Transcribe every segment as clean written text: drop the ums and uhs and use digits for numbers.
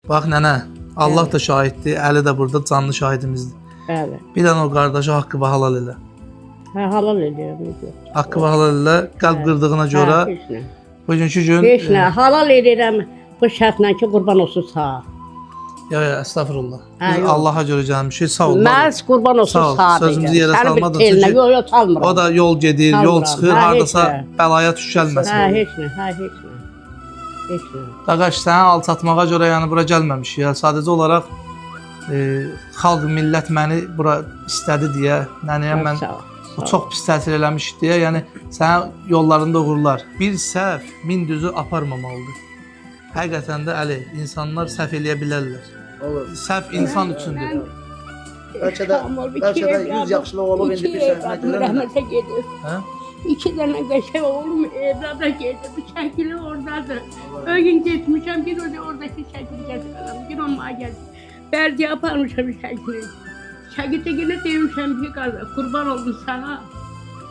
Bax nənə, Allah da şahiddir, Əli də burada canlı şahidimizdir. Bəli. Bir dənə o qardaşa haqqı və halal elə. Hə, halal edirəm. Haqqı və halal elə, qəlb qırdığına görə Heç nə. bugünkü gün... Heç nə, halal edirəm bu şərtlə ki, qurban olsun sağ. Ya, estağfurullah. Hə, Biz yox. Allaha görə gəlmişik, sağ ol. Mən qurban olsun Sağ ol, sağ. sözümüzü yerə salmadın. Yox, salmıram. O da yol gedir, yol Salmıram. çıxır, Hə, hardasa heç nə. bəlaya tuş gəlməsin. Hə, heç nə, hə, heç nə. Heç nə. Qaqaş, səni alçatmağa görə yəni bura gəlməmişik ya. Sadəcə olaraq xalq, millət məni bura istədi deyə, nənəyəm mən Sağ ol. o çox pis təsir eləmiş deyə, yəni sənin yollarında uğurlar. Bir səhv min düzü aparmamalıdır. Həqiqətən də Əli, insanlar səhv eləyə bilərlər. Olur. Səhv insan üçündür. Bəlkə də 100 yaxşılıq olub indi bir səhvə görə. Rəhmətə gedir. Hə? 2 dənə qəşəng oğlum evlada geldi. Bu şəkili oradadır. O gün getmişəm, bir oradakı şəkili gətirəm. Bir onunla gəldi. Bəlkə aparmışam şəkili. Şəkildə demişəm ki, qardaş, qurban oldum sana.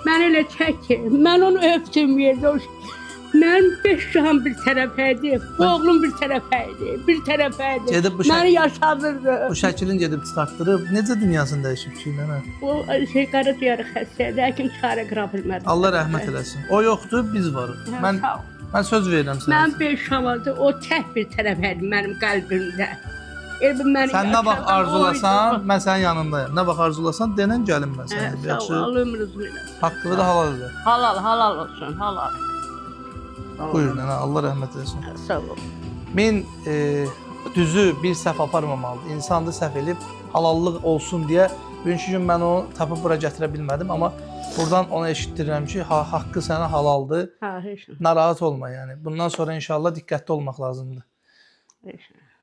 Mən elə çək ki, mən onu öpdüm yerdə. Mənim 5 şahım bir tərəfəydi, oğlum bir tərəfəydi, bir tərəfəydi. Gedib bu Məni yaşadırdı. Bu şəklin gedib çıxartdırıb, necə dünyasını dəyişib ki, nənə? O qara diyarı xəstədir, həkim çarə qıra bilmədi. Allah rəhmət eləsin. O yoxdur, biz varıq. Hə, sağ ol. Mən söz verirəm sənə. Mən 5 şamadı, o tək bir tərəfəydi mənim qəlbimdə. Sən nə vaxt arzulasan, mən sənin yanındayım. Nə vaxt arzulasan, denən gəlim mən sənə. Sağ ol, Allah ömrünüzü versin. Haqqını da halal elə. Halal olsun, halal. Buyur nənə, Allah rəhmət eləsin. Sağ ol. Min düzü bir səhv aparmamalıdır. İnsan da səhv edib halallıq olsun deyə bugünkü gün mən onu tapıb bura gətirə bilmədim, amma buradan ona eşitdirirəm ki, haqqı sənə halaldır. Hə, heç nə. Narahat olma yəni. Bundan sonra inşallah diqqətli olmaq lazımdır. Heç nə.